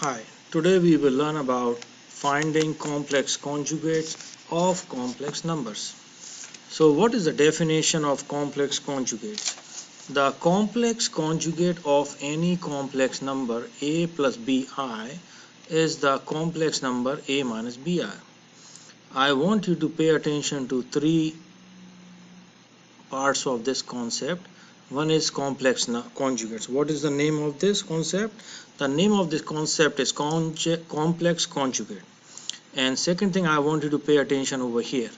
Hi, today we will learn about finding complex conjugates of complex numbers. So what is the definition of complex conjugates? The complex conjugate of any complex number a plus bi is the complex number a minus bi. I want you to pay attention to three parts of this concept. One is complex conjugates. What is the name of this concept? The name of this concept is complex conjugate. And second thing, I want you to pay attention over here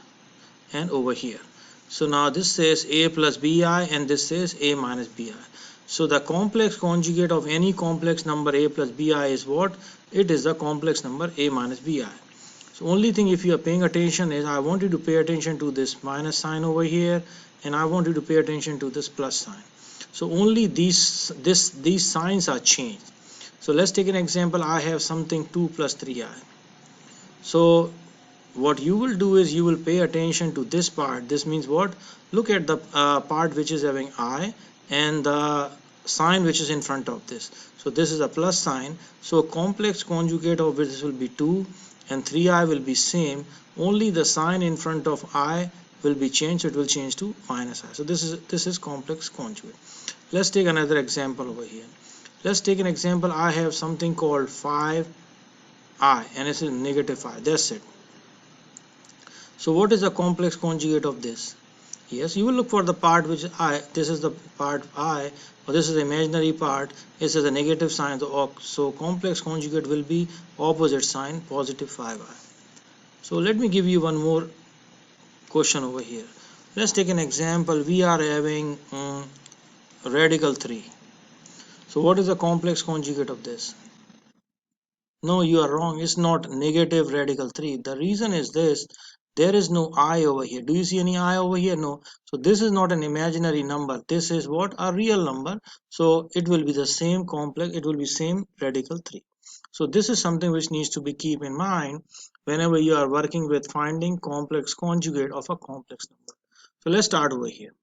and over here. So now this says a plus bi and this says a minus bi. So the complex conjugate of any complex number a plus bi is what? It is the complex number a minus bi. So only thing, if you are paying attention, is I want you to pay attention to this minus sign over here, and I want you to pay attention to this plus sign. So only these signs are changed. So let's take an example. I have something 2 plus 3i. So what you will do is you will pay attention to this part. This means what? Look at the part which is having I and the sign which is in front of this. So this is a plus sign. So complex conjugate of this will be 2 and 3i will be same. Only the sign in front of I will be changed. It will change to minus I. So this is complex conjugate. Let's take another example over here. Let's take an example. I have something called 5i and it's a negative 5. That's it. So what is the complex conjugate of this? Yes, you will look for the part which I, this is the part I, or this is the imaginary part, this is a negative sign, so complex conjugate will be opposite sign, positive 5i. So let me give you one more question over here. Let's take an example. We are having radical 3. So what is the complex conjugate of this? No, you are wrong. It's not negative radical 3. The reason is this. There is no I over here. Do you see any I over here? No. So this is not an imaginary number. This is what? A real number. So it will be the same complex. It will be same radical 3. So this is something which needs to be keep in mind whenever you are working with finding complex conjugate of a complex number. So let's start over here.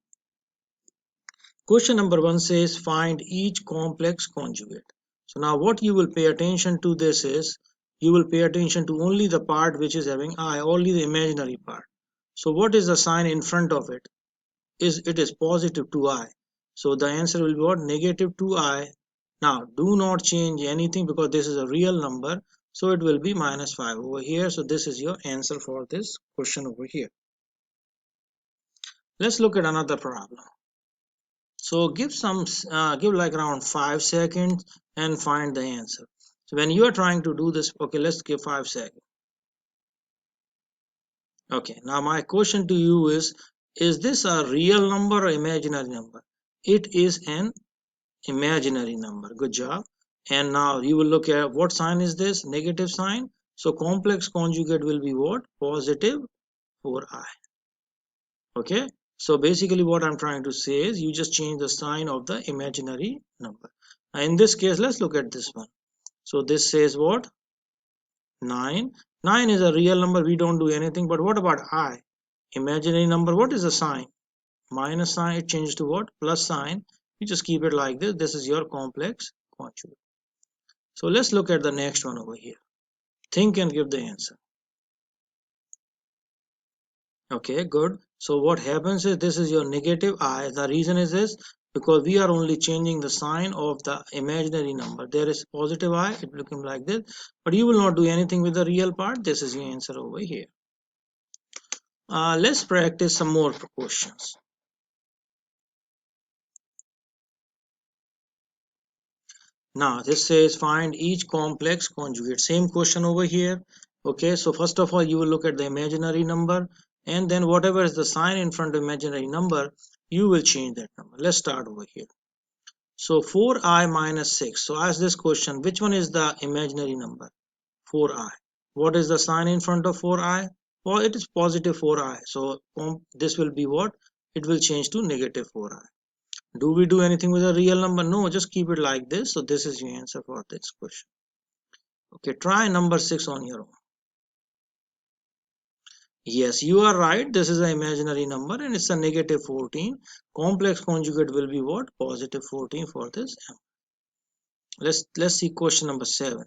Question number 1 says find each complex conjugate. So now what you will pay attention to this is you will pay attention to only the part which is having I, only the imaginary part. So what is the sign in front of it? It is positive 2i. So the answer will be what? Negative 2i. Now do not change anything because this is a real number. So it will be minus 5 over here. So this is your answer for this question over here. Let's look at another problem. So give like around 5 seconds and find the answer. So when you are trying to do this, okay, let's give 5 seconds. Okay, now my question to you is this a real number or imaginary number? It is an imaginary number. Good job. And now you will look at what sign is this? Negative sign. So complex conjugate will be what? Positive 4i. Okay, so basically what I'm trying to say is you just change the sign of the imaginary number. Now in this case, let's look at this one. So this says what? 9. 9 is a real number. We don't do anything. But what about I? Imaginary number. What is the sign? Minus sign. It changes to what? Plus sign. You just keep it like this. This is your complex conjugate. So let's look at the next one over here. Think and give the answer. Okay, good. So what happens is this is your negative I. The reason is this because we are only changing the sign of the imaginary number. There is positive I, it looking like this, but you will not do anything with the real part. This is your answer over here. Let's practice some more questions. Now this says find each complex conjugate. Same question over here. Okay, so first of all you will look at the imaginary number and then whatever is the sign in front of imaginary number, you will change that number. Let's start over here. So 4i minus 6. So ask this question, which one is the imaginary number? 4i. What is the sign in front of 4i? Well, it is positive 4i. So this will be what? It will change to negative 4i. Do we do anything with a real number? No, just keep it like this. So this is your answer for this question. Okay, try number 6 on your own. Yes, you are right. This is an imaginary number and it's a negative 14. Complex conjugate will be what? Positive 14 for this. Let's see question number 7.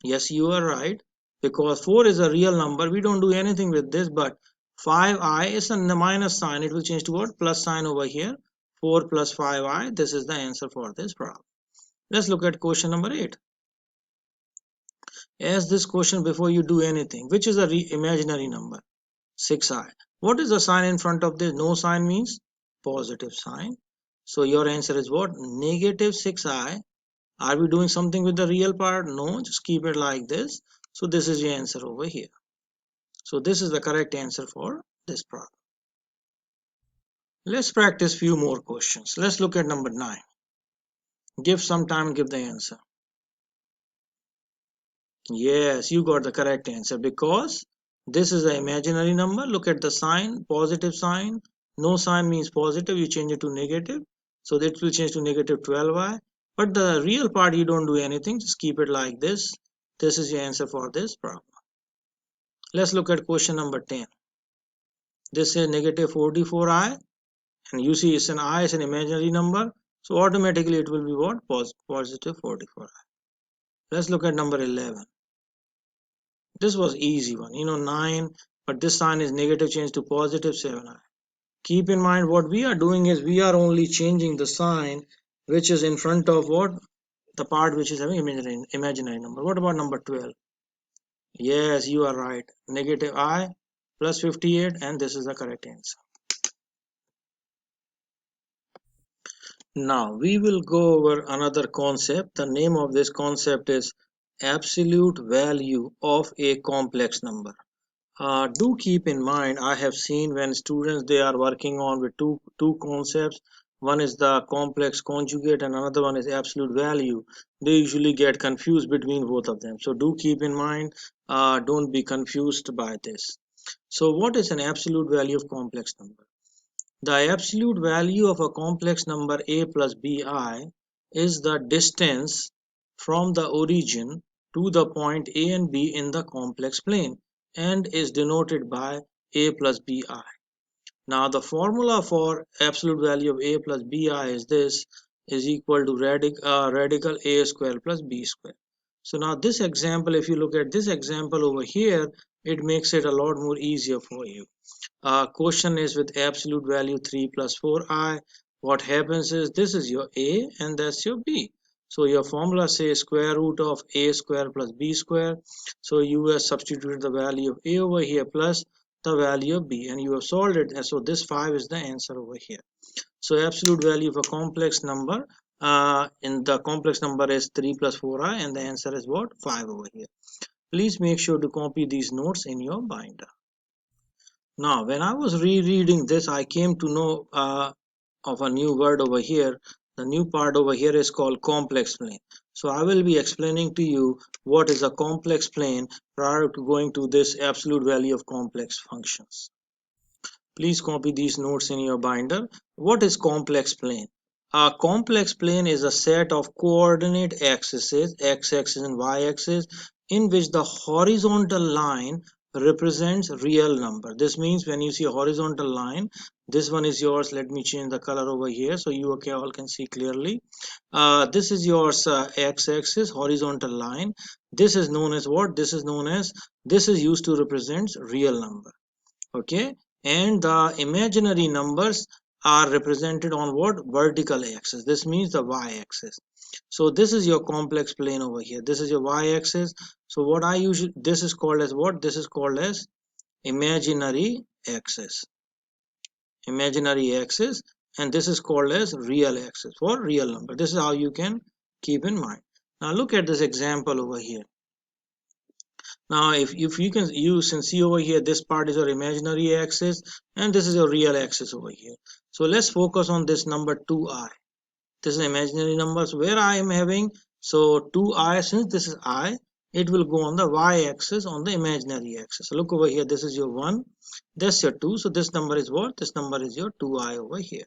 Yes, you are right, because 4 is a real number. We don't do anything with this, but 5i is a minus sign. It will change to what? Plus sign over here. 4 plus 5i. This is the answer for this problem. Let's look at question number 8. Ask this question before you do anything. Which is a imaginary number? 6i. What is the sign in front of this? No sign means positive sign. So your answer is what? Negative 6i. Are we doing something with the real part? No, just keep it like this. So this is your answer over here. So this is the correct answer for this problem. Let's practice few more questions. Let's look at number 9. Give some time, give the answer. Yes, you got the correct answer because this is an imaginary number. Look at the sign, positive sign. No sign means positive, you change it to negative. So that will change to negative 12i. But the real part, you don't do anything, just keep it like this. This is your answer for this problem. Let's look at question number 10. This is negative 44i, and you see it's an I, is an imaginary number. So automatically it will be what? Positive 44i. Let's look at number 11. This was easy one, 9, but this sign is negative changed to positive 7i. Keep in mind what we are doing is we are only changing the sign which is in front of what? The part which is having imaginary number. What about number 12? Yes, you are right. Negative I plus 58, and this is the correct answer. Now we will go over another concept. The name of this concept is absolute value of a complex number. Do keep in mind, I have seen when students they are working on with two concepts. One is the complex conjugate and another one is absolute value. They usually get confused between both of them. So do keep in mind, don't be confused by this. So what is an absolute value of complex number? The absolute value of a complex number a plus bi is the distance from the origin to the point a and b in the complex plane and is denoted by a plus bi. Now the formula for absolute value of a plus bi is this is equal to radical a square plus b square. So now this example, if you look at this example over here, it makes it a lot more easier for you. Question is with absolute value 3 plus 4i. What happens is this is your a and that's your b. So your formula says square root of a square plus b square. So you have substituted the value of a over here plus the value of b and you have solved it. And so this 5 is the answer over here. So absolute value of a complex number in the complex number is 3 plus 4i and the answer is what? 5 over here. Please make sure to copy these notes in your binder. Now, when I was rereading this, I came to know of a new word over here. The new part over here is called complex plane. So I will be explaining to you what is a complex plane prior to going to this absolute value of complex functions. Please copy these notes in your binder. What is complex plane? A complex plane is a set of coordinate axes, x-axis and y-axis, in which the horizontal line represents real number. This means when you see a horizontal line, this one is yours. Let me change the color over here so you all can see clearly. This is yours x-axis horizontal line. This is known as what? This is used to represent real number. Okay, and the imaginary numbers are represented on what? Vertical axis. This means the y-axis. So this is your complex plane over here. This is your y-axis. So what I usually, this is called as what? This is called as imaginary axis. Imaginary axis, and this is called as real axis for real number. This is how you can keep in mind. Now look at this example over here. Now if you can see over here, this part is your imaginary axis and this is your real axis over here. So let's focus on this number 2i. This is imaginary numbers where I am having, so 2i, since this is I, it will go on the y-axis on the imaginary axis. So look over here, this is your 1, that's your 2, so this number is what? This number is your 2i over here.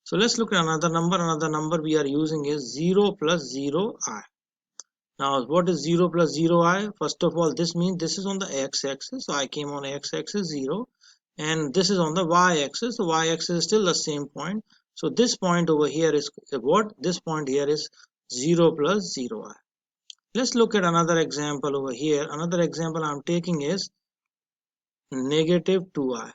So let's look at another number we are using is 0 plus 0i. Now what is 0 plus 0i? First of all, this means this is on the x-axis, so I came on x-axis 0, and this is on the y-axis. The y-axis is still the same point, so this point over here is what? This point here is 0 plus 0i. Let's look at another example over here. Another example I'm taking is negative 2i.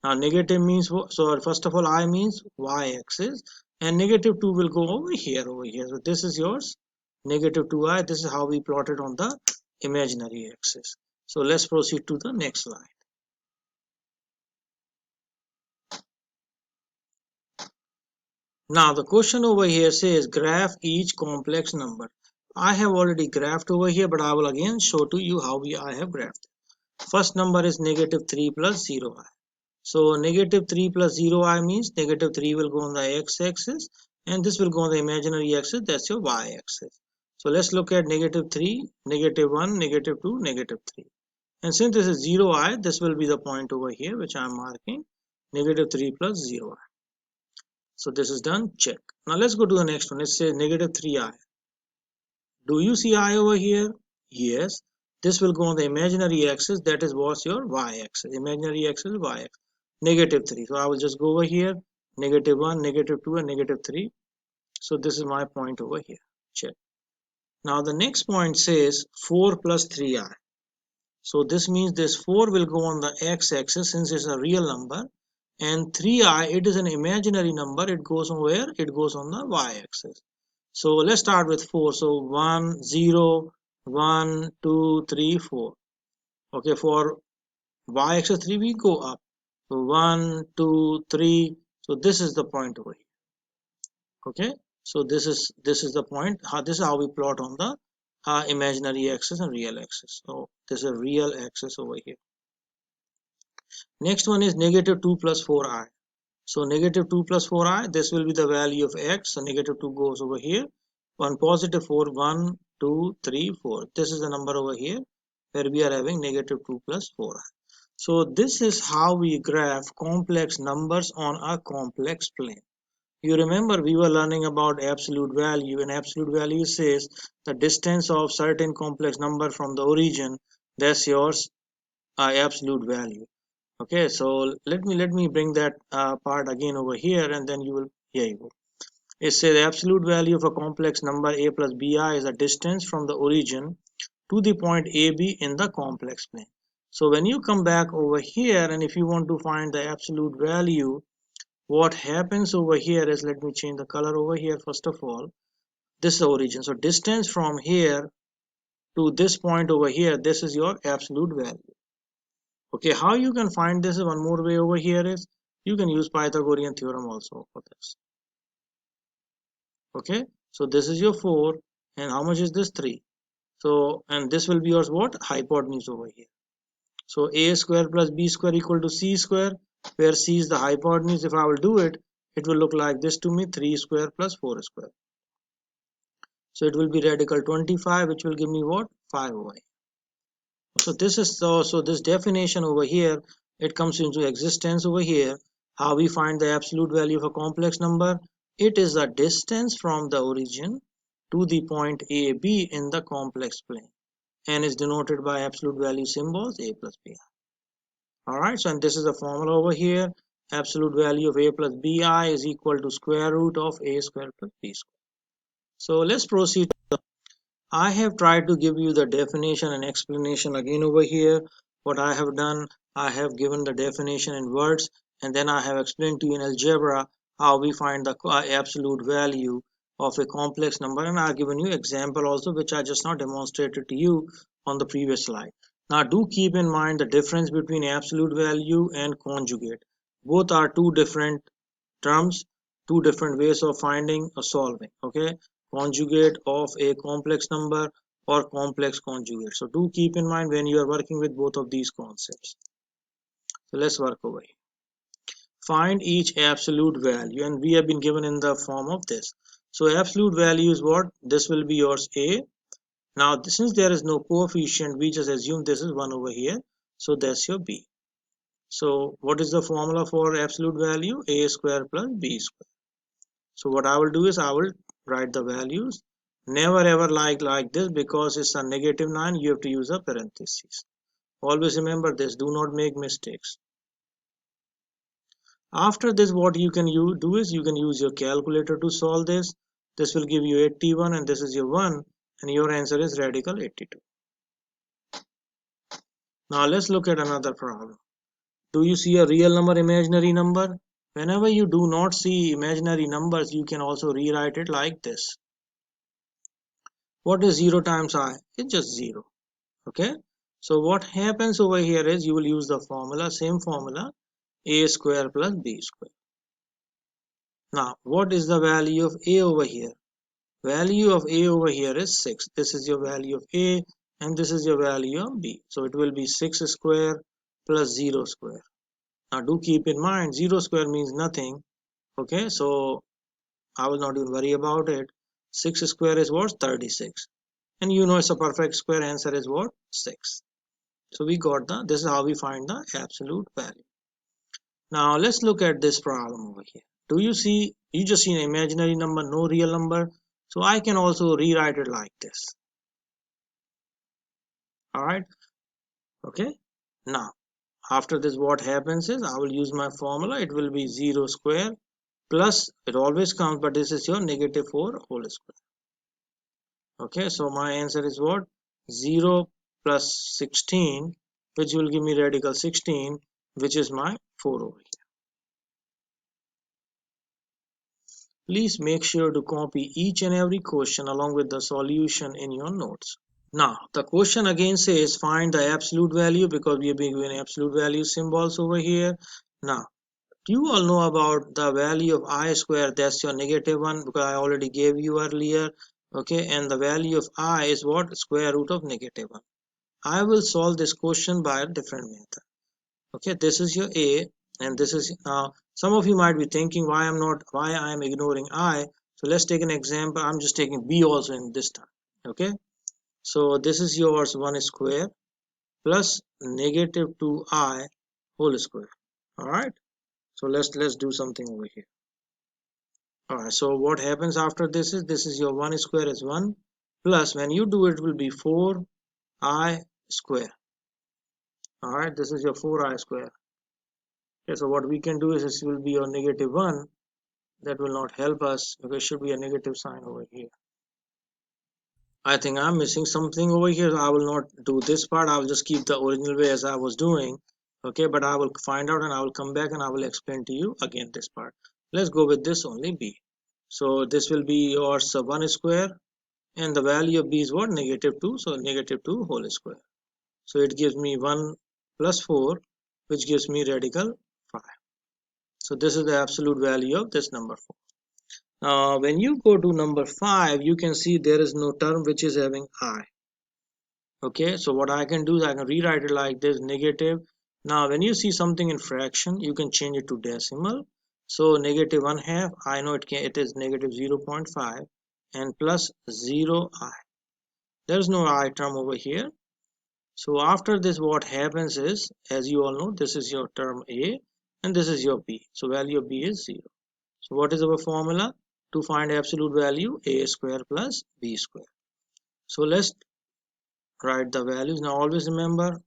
Now negative means, so first of all I means y-axis, and negative 2 will go over here. So this is yours, negative 2i. This is how we plot it on the imaginary axis. So let's proceed to the next slide. Now the question over here says graph each complex number. I have already graphed over here, but I will again show to you how I have graphed. First number is negative 3 plus 0i. So negative 3 plus 0i means negative 3 will go on the x-axis and this will go on the imaginary axis, that's your y-axis. So let's look at negative 3, negative 1, negative 2, negative 3. And since this is 0i, this will be the point over here which I am marking, negative 3 plus 0i. So this is done, check. Now let's go to the next one. It says negative 3i. Do you see I over here? Yes. This will go on the imaginary axis, that is what's your y-axis. Imaginary axis is y-axis. Negative 3. So I will just go over here, negative 1, negative 2 and negative 3. So this is my point over here. Check. Now the next point says 4 plus 3i. So this means this 4 will go on the x-axis since it's a real number, and 3i, it is an imaginary number. It goes on where? It goes on the y-axis. So let's start with 4. So 1, 0, 1, 2, 3, 4. Okay, for y-axis 3 we go up. So 1, 2, 3. So this is the point over here. Okay, so this is the point. This is how we plot on the imaginary axis and real axis. So this is a real axis over here. Next one is negative 2 plus 4i. So negative 2 plus 4i, this will be the value of x. So negative 2 goes over here. On positive 4, 1, 2, 3, 4. This is the number over here where we are having negative 2 plus 4i. So this is how we graph complex numbers on a complex plane. You remember we were learning about absolute value, and absolute value says the distance of certain complex number from the origin, that's yours absolute value. Okay, so let me bring that part again over here, and then you will, here you go. It says the absolute value of a complex number a plus bi is the distance from the origin to the point ab in the complex plane. So when you come back over here, and if you want to find the absolute value, what happens over here is, let me change the color over here. First of all, this is the origin. So distance from here to this point over here, this is your absolute value. Okay, how you can find this? One more way over here is you can use Pythagorean theorem also for this. Okay, so this is your 4, and how much is this? 3. So, and this will be yours what? Hypotenuse over here. So a square plus b square equal to c square, where c is the hypotenuse. If I will do it, it will look like this to me, 3 square plus 4 square. So it will be radical 25, which will give me what? 5y. So this is so this definition over here, it comes into existence over here. How we find the absolute value of a complex number? It is the distance from the origin to the point a b in the complex plane, and is denoted by absolute value symbols a plus b. Alright, so and this is the formula over here. Absolute value of a plus bi is equal to square root of a square plus b square. So let's proceed. I have tried to give you the definition and explanation again over here. What I have done, I have given the definition in words, and then I have explained to you in algebra how we find the absolute value of a complex number, and I have given you example also, which I just now demonstrated to you on the previous slide. Now do keep in mind the difference between absolute value and conjugate. Both are two different terms, two different ways of finding or solving. Okay, conjugate of a complex number or complex conjugate. So do keep in mind when you are working with both of these concepts. So let's work over here. Find each absolute value, and we have been given in the form of this. So absolute value is what? This will be yours a. Now since there is no coefficient, we just assume this is 1 over here. So that's your b. So what is the formula for absolute value? A square plus b square. So what I will do is I will write the values. Never ever like this, because it's a negative 9, you have to use a parenthesis. Always remember this, do not make mistakes. After this, what you can do is you can use your calculator to solve this. This will give you 81 and this is your 1, and your answer is radical 82. Now let's look at another problem. Do you see a real number, imaginary number? Whenever you do not see imaginary numbers, you can also rewrite it like this. What is 0 times I? It's just 0. Okay. So what happens over here is you will use the formula, same formula, a square plus b square. Now, what is the value of a over here? Value of a over here is 6. This is your value of a and this is your value of b. So it will be 6 square plus 0 square. Now do keep in mind 0 square means nothing. Okay, so I will not even worry about it. 6 square is what? 36. And you know it's a perfect square, answer is what? 6. So we got this is how we find the absolute value. Now let's look at this problem over here. Do you see, you just see an imaginary number, no real number. So I can also rewrite it like this. Alright, okay. Now after this what happens is I will use my formula. It will be 0 square plus, it always comes, but this is your negative 4 whole square. Okay, so my answer is what? 0 plus 16, which will give me radical 16, which is my 4 over here. Please make sure to copy each and every question along with the solution in your notes. Now, the question again says find the absolute value, because we have been given absolute value symbols over here. Now, do you all know about the value of I square? That's your negative 1, because I already gave you earlier. Okay, and the value of I is what? Square root of negative 1. I will solve this question by a different method. Okay, this is your A, and this is some of you might be thinking why I am ignoring I. So let's take an example. I'm just taking B also in this time. Okay, so this is yours 1 square plus negative 2I whole square. All right, so let's do something over here. All right, so what happens after this is your 1 square is 1 plus, when you do it will be 4I square. All right, this is your 4I square. Okay, so what we can do is this will be your negative 1. That will not help us because it should be a negative sign over here. I think I'm missing something over here. I will not do this part. I will just keep the original way as I was doing. Okay, but I will find out and I will come back and I will explain to you again this part. Let's go with this only B. So this will be yours 1 square and the value of B is what? Negative 2. So negative 2 whole square. So it gives me 1 plus 4, which gives me radical 5. So this is the absolute value of this number 4. Now when you go to number 5, you can see there is no term which is having I. Okay, so what I can do is I can rewrite it like this, negative. Now when you see something in fraction, you can change it to decimal. So negative 1/2, I know it is negative 0.5 and plus 0I. There is no I term over here. So after this what happens is, as you all know, this is your term A and this is your B. So value of B is 0. So what is our formula to find absolute value? A square plus B square. So let's write the values. Now always remember,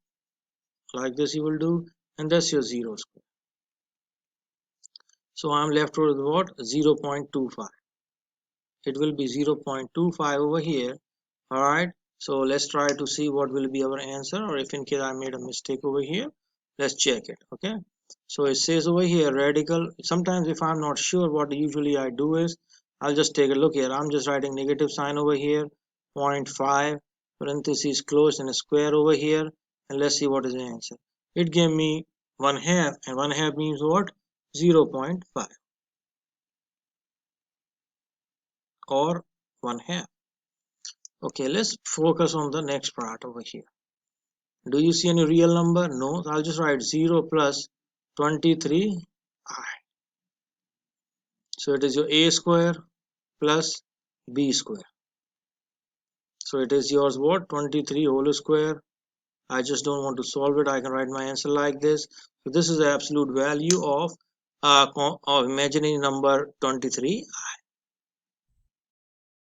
like this you will do, and that's your 0 square. So I'm left with what? 0.25. It will be 0.25 over here. Alright, so let's try to see what will be our answer, or if in case I made a mistake over here, let's check it. Okay, so it says over here radical. Sometimes if I'm not sure, what usually I do is I'll just take a look here. I'm just writing negative sign over here, 0.5 parentheses closed and a square over here, and let's see what is the answer. It gave me 1/2, and 1/2 means what? 0.5 or 1/2. Okay, let's focus on the next part over here. Do you see any real number? No, so I'll just write 0 plus 23I. So it is your A square plus B square. So it is yours what? 23 whole square. I just don't want to solve it. I can write my answer like this. So this is the absolute value of imaginary number 23I.